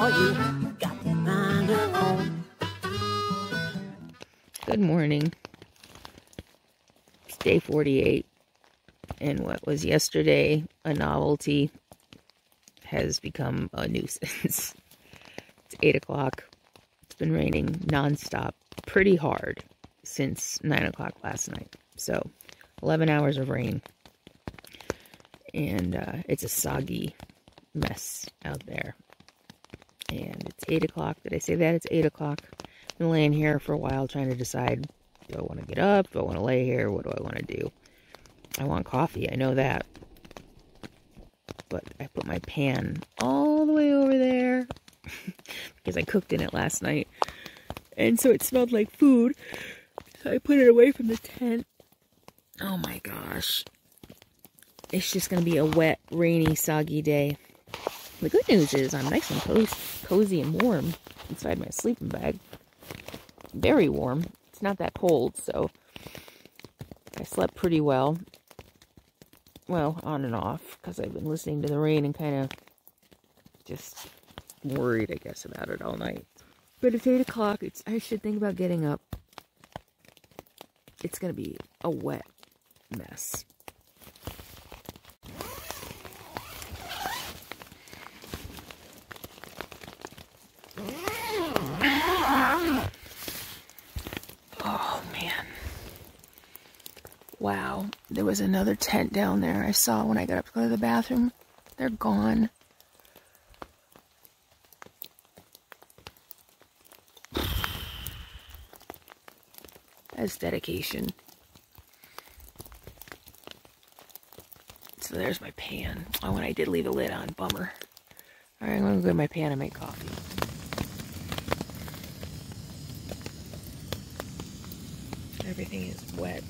all you got to find your own. Good morning. It's day 48, and what was yesterday a novelty has become a nuisance. It's 8 o'clock. It's been raining nonstop, pretty hard, since 9 o'clock last night. So, 11 hours of rain. And it's a soggy mess out there. And it's 8 o'clock. Did I say that? It's 8 o'clock. I've been laying here for a while trying to decide, do I want to get up? Do I want to lay here? What do I want to do? I want coffee. I know that. But I put my pan all the way over there because I cooked in it last night. And so it smelled like food. So I put it away from the tent. Oh my gosh. It's just going to be a wet, rainy, soggy day. The good news is I'm nice and cozy and warm inside my sleeping bag. Very warm. It's not that cold, so I slept pretty well. Well, on and off, because I've been listening to the rain and kind of just worried, I guess, about it all night. But it's 8 o'clock. I should think about getting up. It's going to be a wet mess. Oh, man. Wow. There was another tent down there I saw when I got up to go to the bathroom. They're gone. That's dedication. So there's my pan. Oh, and I did leave the lid on. Bummer. Alright, I'm going to go to my pan and make coffee. Everything is wet.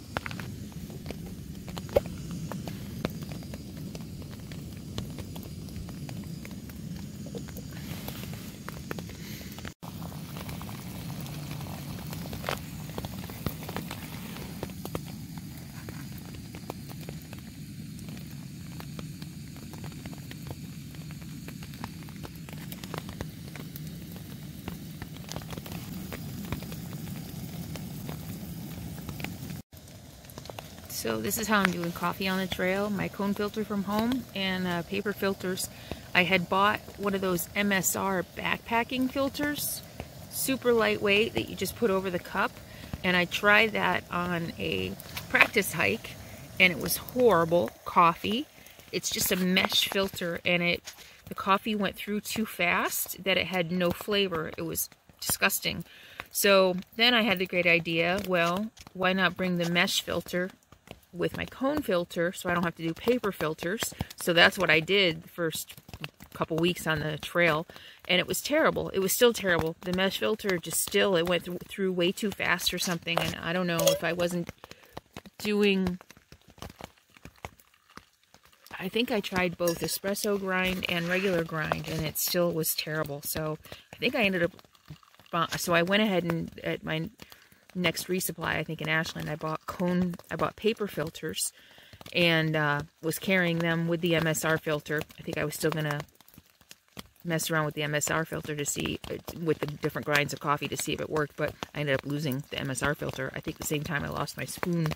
So this is how I'm doing coffee on the trail. My cone filter from home and paper filters. I had bought one of those MSR backpacking filters, super lightweight, that you just put over the cup. And I tried that on a practice hike, and it was horrible coffee. It's just a mesh filter, and the coffee went through too fast that it had no flavor. It was disgusting. So then I had the great idea, well, why not bring the mesh filter with my cone filter so I don't have to do paper filters. So that's what I did the first couple weeks on the trail, and it was terrible. It was still terrible. The mesh filter just it went through way too fast or something, and I don't know if I wasn't doing... I think I tried both espresso grind and regular grind, and it still was terrible. So I think I ended up... So I went ahead and at my next resupply, I think in Ashland, I bought paper filters and was carrying them with the MSR filter. I think I was still gonna mess around with the MSR filter to see, with the different grinds of coffee, to see if it worked, but I ended up losing the MSR filter. I think the same time I lost my spoon.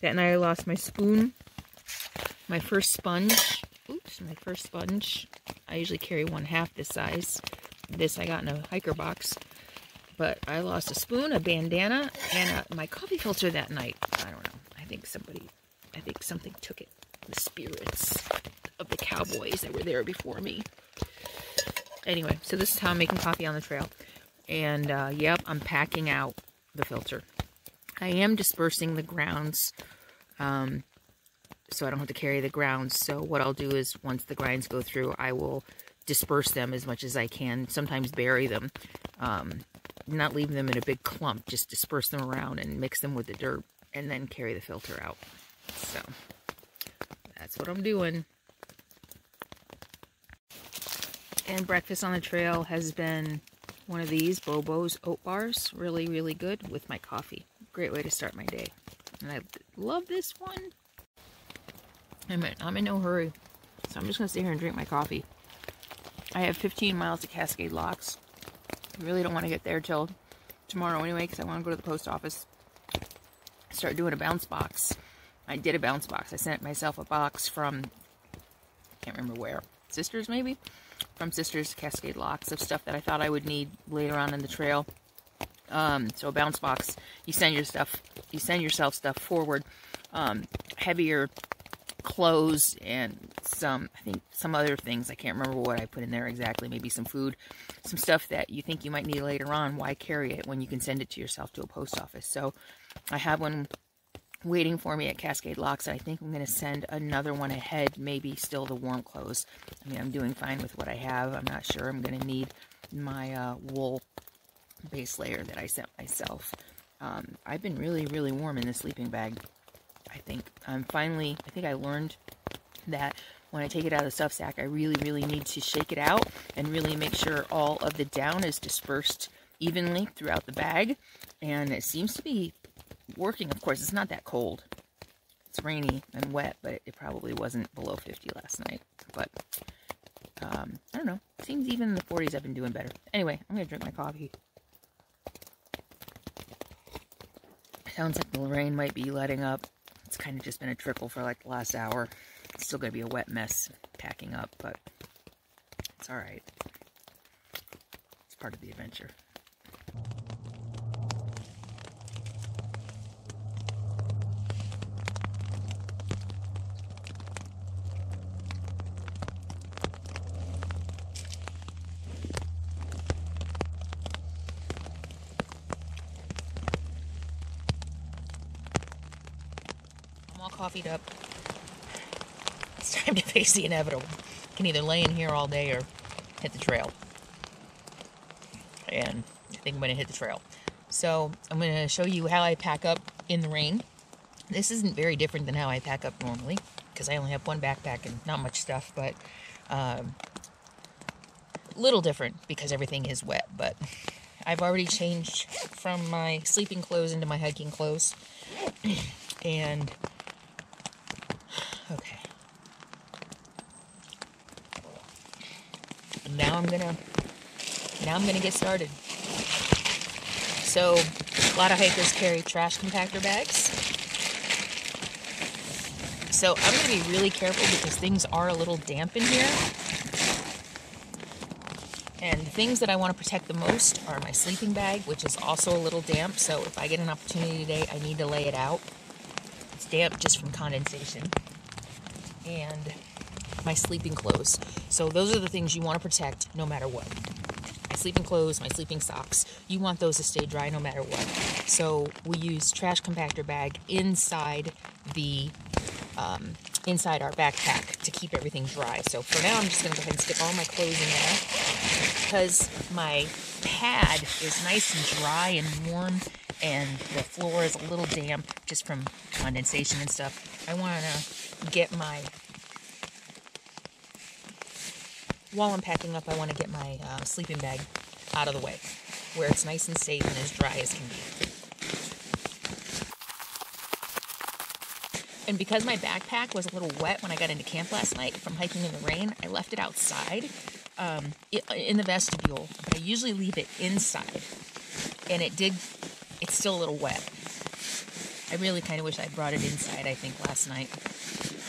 That night I lost my spoon, my first sponge. Oops, my first sponge. I usually carry 1/2 this size. This I got in a hiker box. But I lost a spoon, a bandana, and my coffee filter that night. I don't know. I think something took it. The spirits of the cowboys that were there before me. Anyway, so this is how I'm making coffee on the trail. And, yep, I'm packing out the filter. I am dispersing the grounds, so I don't have to carry the grounds. So what I'll do is, once the grinds go through, I will disperse them as much as I can. Sometimes bury them. Not leave them in a big clump, just disperse them around and mix them with the dirt, and then carry the filter out. So, that's what I'm doing. And breakfast on the trail has been one of these Bobo's oat bars. Really, really good with my coffee. Great way to start my day. And I love this one. I'm in no hurry, so I'm just going to sit here and drink my coffee. I have 15 miles to Cascade Locks. I really don't want to get there till tomorrow anyway, because I want to go to the post office, start doing a bounce box. I did a bounce box. I sent myself a box from, I can't remember where, Sisters maybe? From Sisters Cascade Locks of stuff that I thought I would need later on in the trail. So a bounce box, you send yourself stuff forward, heavier clothes and I think some other things. I can't remember what I put in there exactly. Maybe some food, some stuff that you think you might need later on. Why carry it when you can send it to yourself to a post office? So I have one waiting for me at Cascade Locks. I think I'm going to send another one ahead, maybe still the warm clothes. I mean, I'm doing fine with what I have. I'm not sure I'm going to need my wool base layer that I sent myself. I've been really, really warm in this sleeping bag. I think I learned that when I take it out of the stuff sack, I really, really need to shake it out and really make sure all of the down is dispersed evenly throughout the bag. And it seems to be working. Of course, it's not that cold. It's rainy and wet, but it probably wasn't below 50 last night. But, I don't know. It seems even in the 40s I've been doing better. Anyway, I'm going to drink my coffee. Sounds like the rain might be letting up. It's kind of just been a trickle for like the last hour. It's still going to be a wet mess packing up, but it's alright. It's part of the adventure. Coffeeed up. It's time to face the inevitable. I can either lay in here all day or hit the trail. And I think I'm going to hit the trail. So I'm going to show you how I pack up in the rain. This isn't very different than how I pack up normally, because I only have one backpack and not much stuff, but a little different because everything is wet. But I've already changed from my sleeping clothes into my hiking clothes. And okay. Now I'm gonna get started. So a lot of hikers carry trash compactor bags. So I'm gonna be really careful because things are a little damp in here. And the things that I want to protect the most are my sleeping bag, which is also a little damp. So if I get an opportunity today, I need to lay it out. It's damp just from condensation. And my sleeping clothes. So those are the things you want to protect no matter what. My sleeping clothes, my sleeping socks, you want those to stay dry no matter what. So we use trash compactor bag inside the inside our backpack to keep everything dry. So for now, I'm just going to go ahead and stick all my clothes in there because my pad is nice and dry and warm and the floor is a little damp just from condensation and stuff. I want to get my, while I'm packing up, I want to get my sleeping bag out of the way where it's nice and safe and as dry as can be. And because my backpack was a little wet when I got into camp last night from hiking in the rain, I left it outside in the vestibule. But I usually leave it inside. And it's still a little wet. I really kind of wish I brought it inside, I think, last night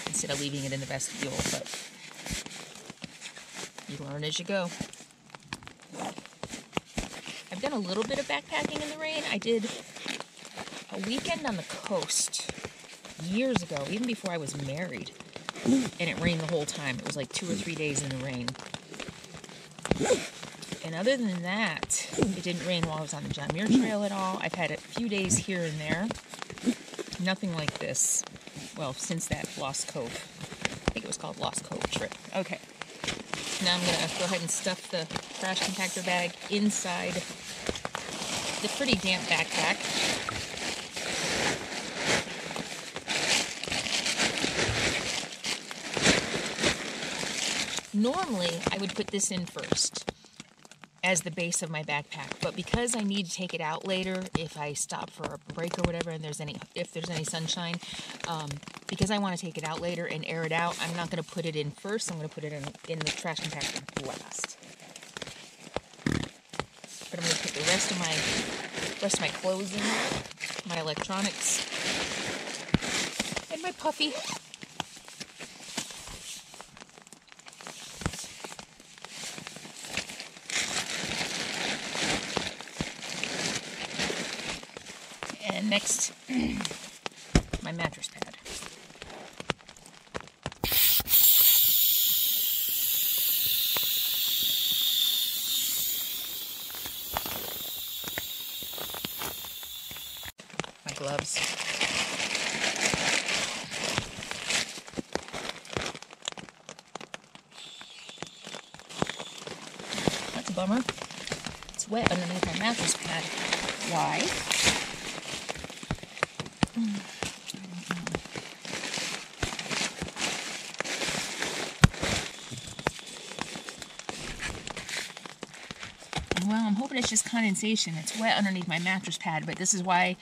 instead of leaving it in the vestibule. But you learn as you go. I've done a little bit of backpacking in the rain. I did a weekend on the coast years ago, even before I was married, and it rained the whole time. It was like 2 or 3 days in the rain. And other than that, it didn't rain while I was on the John Muir Trail at all. I've had a few days here and there. Nothing like this. Well, since that Lost Cove. I think it was called Lost Cove trip. Okay. Now I'm going to go ahead and stuff the trash compactor bag inside the pretty damp backpack. Normally, I would put this in first. as the base of my backpack. But because I need to take it out later, if I stop for a break or whatever, and if there's any sunshine, because I want to take it out later and air it out, I'm not going to put it in first. I'm going to put it in the trash compactor last. But I'm going to put the rest of my clothes in, my electronics, and my puffy. And next, my mattress pad. My gloves. That's a bummer. It's wet underneath my mattress pad. Why? I don't know. Well, I'm hoping it's just condensation. It's wet underneath my mattress pad, but this is why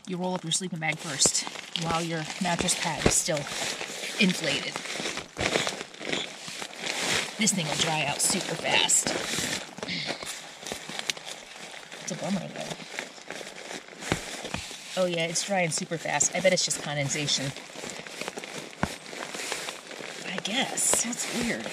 you roll up your sleeping bag first, while your mattress pad is still inflated. This thing will dry out super fast. It's a bummer, though. Oh yeah, it's drying super fast. I bet it's just condensation. I guess. That's weird.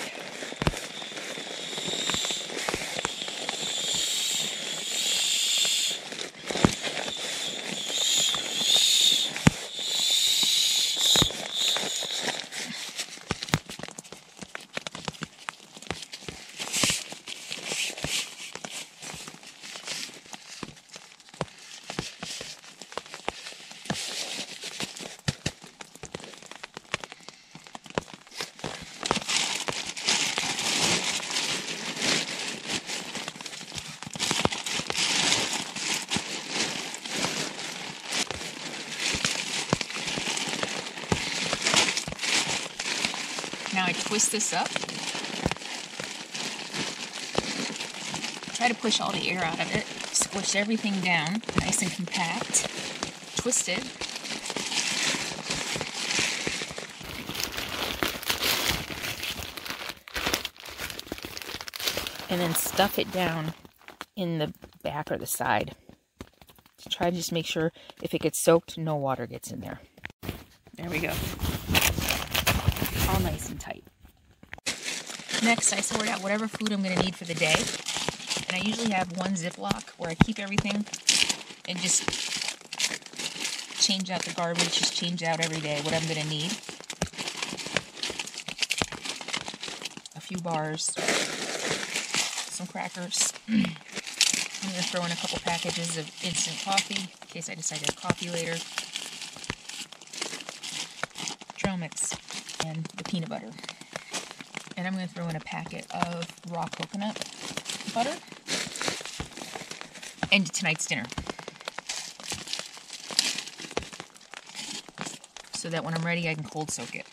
Now I twist this up. Try to push all the air out of it. Squish everything down, nice and compact. Twist it. And then stuff it down in the back or the side. Try to just make sure if it gets soaked, no water gets in there. There we go. All nice and tight. Next, I sort out whatever food I'm going to need for the day. And I usually have one Ziploc where I keep everything and just change out the garbage, just change out every day what I'm going to need. A few bars, some crackers. I'm going to throw in a couple packages of instant coffee in case I decide to have coffee later. Trail mix and the peanut butter. And I'm going to throw in a packet of raw coconut butter. And tonight's dinner. So that when I'm ready, I can cold soak it.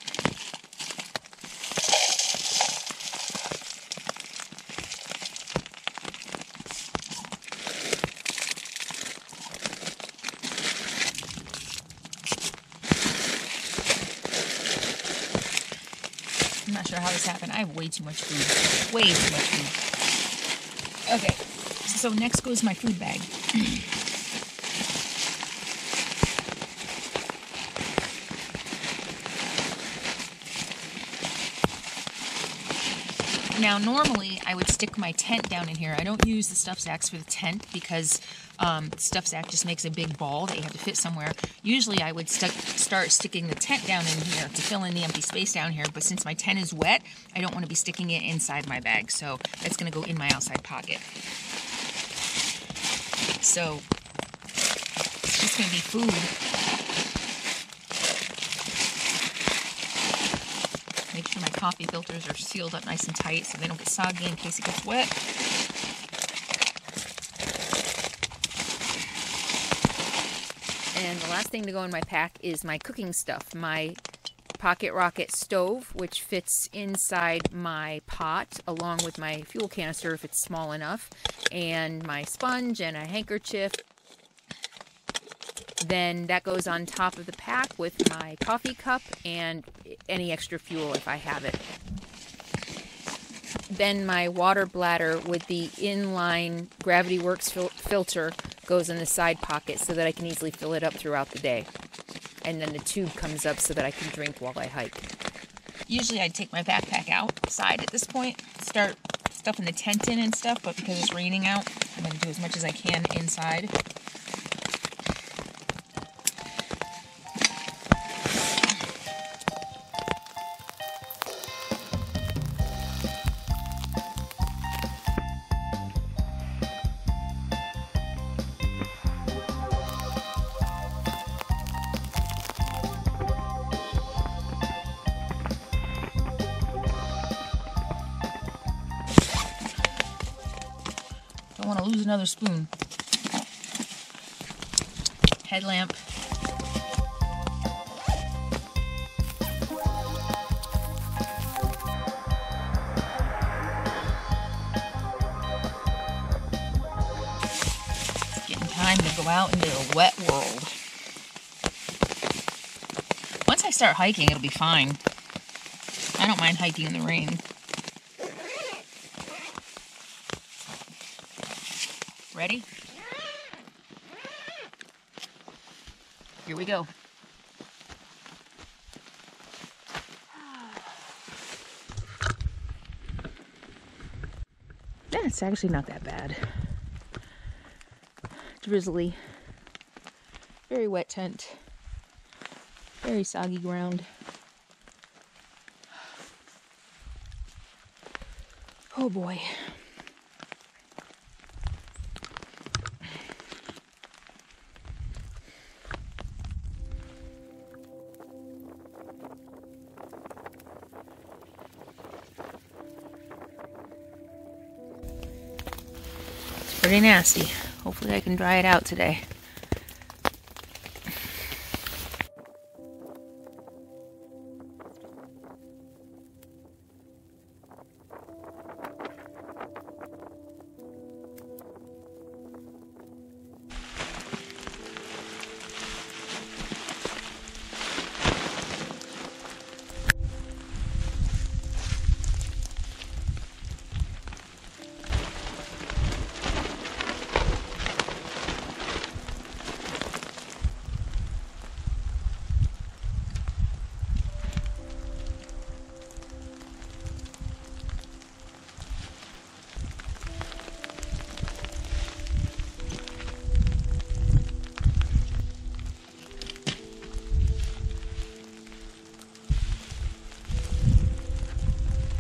I'm not sure how this happened. I have way too much food. Way too much food. Okay, so next goes my food bag. Now, normally, I would stick my tent down in here. I don't use the stuff sacks for the tent because the stuff sack just makes a big ball that you have to fit somewhere. Usually, I would start sticking the tent down in here to fill in the empty space down here, but since my tent is wet, I don't want to be sticking it inside my bag, so that's going to go in my outside pocket. So, it's just going to be food. Make sure my coffee filters are sealed up nice and tight so they don't get soggy in case it gets wet. And the last thing to go in my pack is my cooking stuff. My pocket rocket stove, which fits inside my pot, along with my fuel canister if it's small enough, and my sponge and a handkerchief. Then that goes on top of the pack with my coffee cup and any extra fuel if I have it. Then my water bladder with the inline Gravity Works filter goes in the side pocket so that I can easily fill it up throughout the day. And then the tube comes up so that I can drink while I hike. Usually I'd take my backpack outside at this point, start stuffing the tent in and stuff, but because it's raining out, I'm going to do as much as I can inside. Don't want to lose another spoon. Headlamp. It's getting time to go out into the wet world. Once I start hiking, it'll be fine. I don't mind hiking in the rain. Ready? Here we go. Yeah, it's actually not that bad. Drizzly. Very wet tent. Very soggy ground. Oh boy. Pretty nasty. Hopefully I can dry it out today.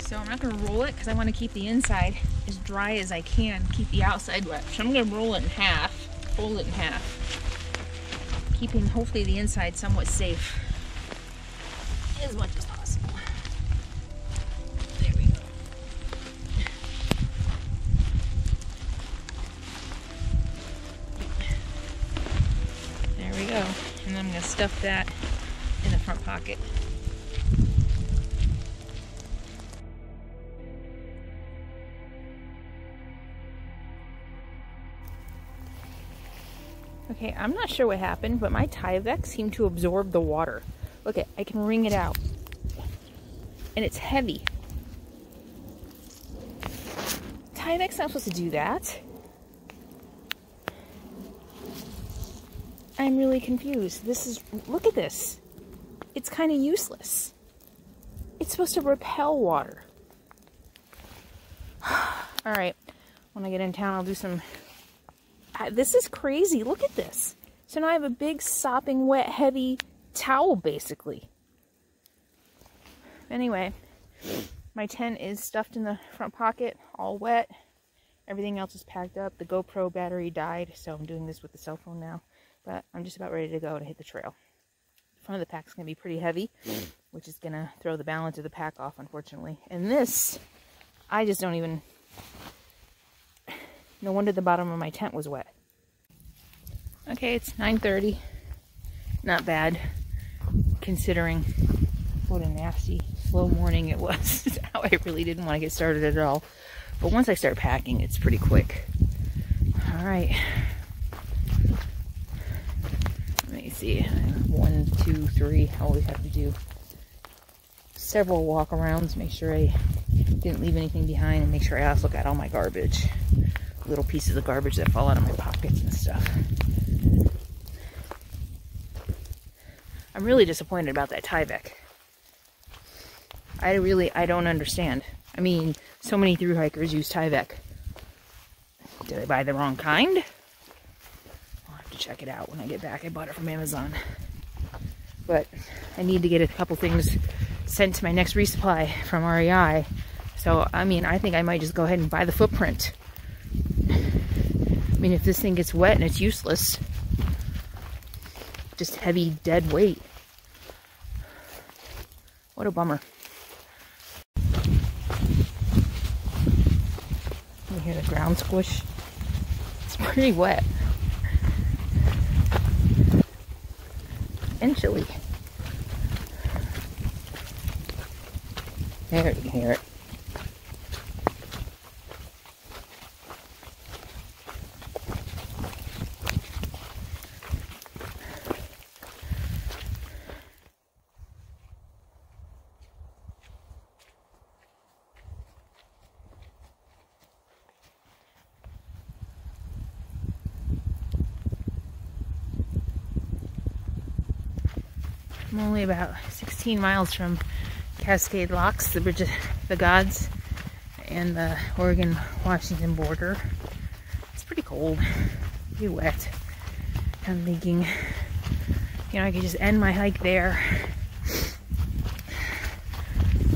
So I'm not going to roll it because I want to keep the inside as dry as I can, keep the outside wet. So I'm going to roll it in half, fold it in half, keeping hopefully the inside somewhat safe as much as possible. There we go. There we go. And then I'm going to stuff that in the front pocket. Okay, I'm not sure what happened, but my Tyvek seemed to absorb the water. Look at, I can wring it out. And it's heavy. Tyvek's not supposed to do that. I'm really confused. This is, look at this. It's kind of useless. It's supposed to repel water. All right, when I get in town, I'll do some... This is crazy. Look at this. So now I have a big, sopping, wet, heavy towel, basically. Anyway, my tent is stuffed in the front pocket, all wet. Everything else is packed up. The GoPro battery died, so I'm doing this with the cell phone now. But I'm just about ready to go to hit the trail. The front of the pack's going to be pretty heavy, which is going to throw the balance of the pack off, unfortunately. And this, I just don't even... No wonder the bottom of my tent was wet. Okay, it's 9:30. Not bad, considering what a nasty, slow morning it was. I really didn't want to get started at all. But once I start packing, it's pretty quick. Alright. Let me see. 1, 2, 3. I always have to do several walk-arounds. Make sure I didn't leave anything behind, and make sure I also got all my garbage. Little pieces of garbage that fall out of my pockets and stuff. I'm really disappointed about that Tyvek. I don't understand. I mean, so many thru hikers use Tyvek. Did I buy the wrong kind? I'll have to check it out when I get back. I bought it from Amazon. But I need to get a couple things sent to my next resupply from REI. So, I mean, I think I might just go ahead and buy the footprint. I mean, if this thing gets wet and it's useless, just heavy, dead weight. What a bummer. You hear the ground squish? It's pretty wet. And chilly. There, you can hear it. I'm only about 16 miles from Cascade Locks, the bridge of the gods, and the Oregon-Washington border. It's pretty cold, pretty wet. I'm thinking, you know, I could just end my hike there,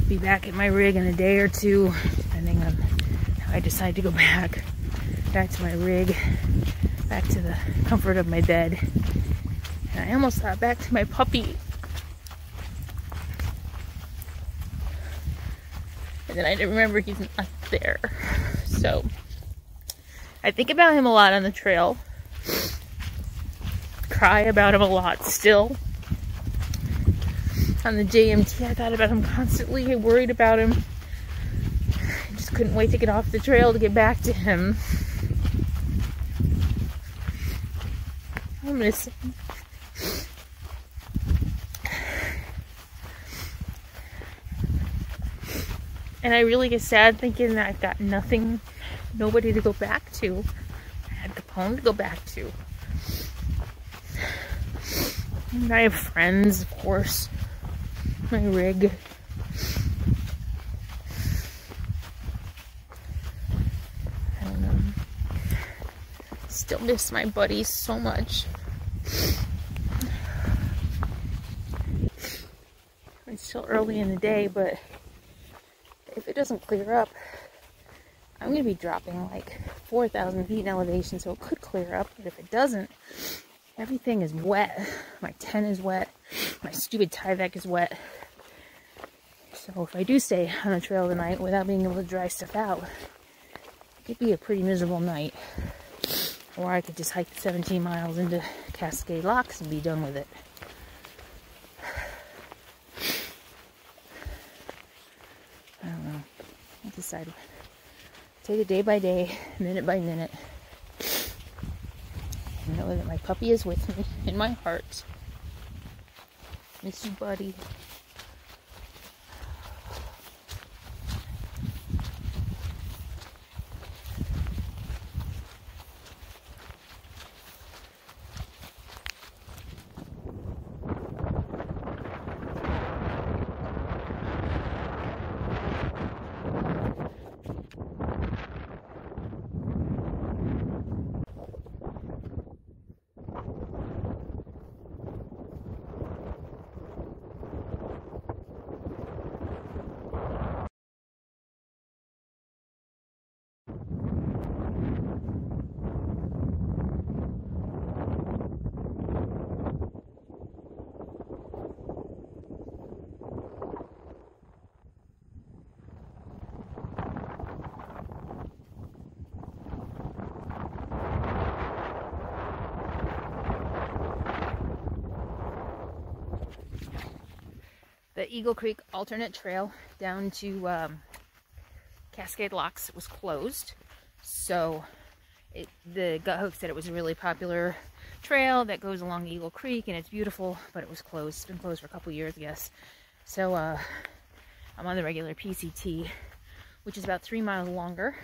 be back at my rig in a day or two, depending on how I decide to go back to my rig, back to the comfort of my bed. And I almost thought back to my puppy. And then I didn't remember he's not there. So I think about him a lot on the trail. Cry about him a lot still. On the JMT, I thought about him constantly. I worried about him. I just couldn't wait to get off the trail to get back to him. I miss him. And I really get sad thinking that I've got nobody to go back to. I had Capone to go back to. And I have friends, of course. My rig. And still miss my buddies so much. It's still early in the day, but if it doesn't clear up, I'm going to be dropping like 4,000 feet in elevation, so it could clear up. But if it doesn't, everything is wet. My tent is wet. My stupid Tyvek is wet. So if I do stay on the trail tonight without being able to dry stuff out, it could be a pretty miserable night. Or I could just hike the 17 miles into Cascade Locks and be done with it. I don't know. I decided to take it day by day, minute by minute. And know that my puppy is with me in my heart. Miss you, buddy. The Eagle Creek alternate trail down to Cascade Locks was closed. So the gut hook said it was a really popular trail that goes along Eagle Creek, and it's beautiful, but it was closed. It's been closed for a couple years, I guess. So I'm on the regular PCT, which is about 3 miles longer.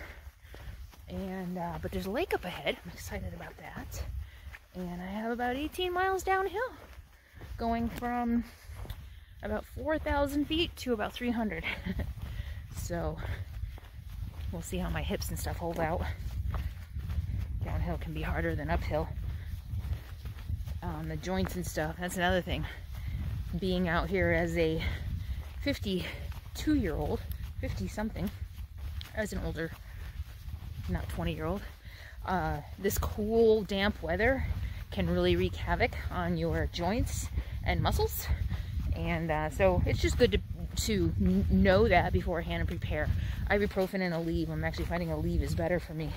And but there's a lake up ahead. I'm excited about that. And I have about 18 miles downhill, going from about 4,000 feet to about 300. So we'll see how my hips and stuff hold out. Downhill can be harder than uphill. The joints and stuff, that's another thing. Being out here as a 52-year-old, 50-something, as an older, not 20-year-old, this cool, damp weather can really wreak havoc on your joints and muscles. And so it's just good to know that beforehand and prepare. Ibuprofen and Aleve, I'm actually finding Aleve is better for me.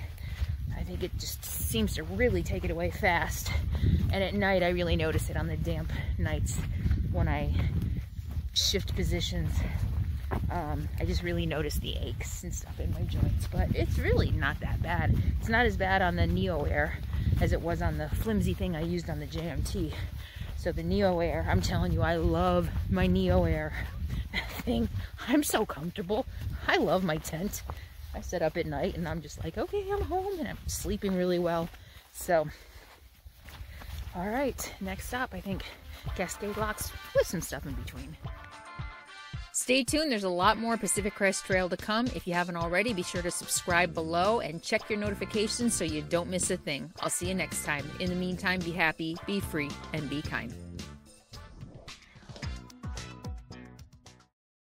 I think it just seems to really take it away fast. And at night, I really notice it on the damp nights when I shift positions. I just really notice the aches and stuff in my joints, but it's really not that bad. It's not as bad on the Neo Air as it was on the flimsy thing I used on the JMT. So the Neo Air, I'm telling you, I love my Neo Air thing. I'm so comfortable. I love my tent. I sit up at night and I'm just like, okay, I'm home, and I'm sleeping really well. So, all right, next stop, I think Cascade Locks with some stuff in between. Stay tuned, there's a lot more Pacific Crest Trail to come. If you haven't already, be sure to subscribe below and check your notifications so you don't miss a thing. I'll see you next time. In the meantime, be happy, be free, and be kind.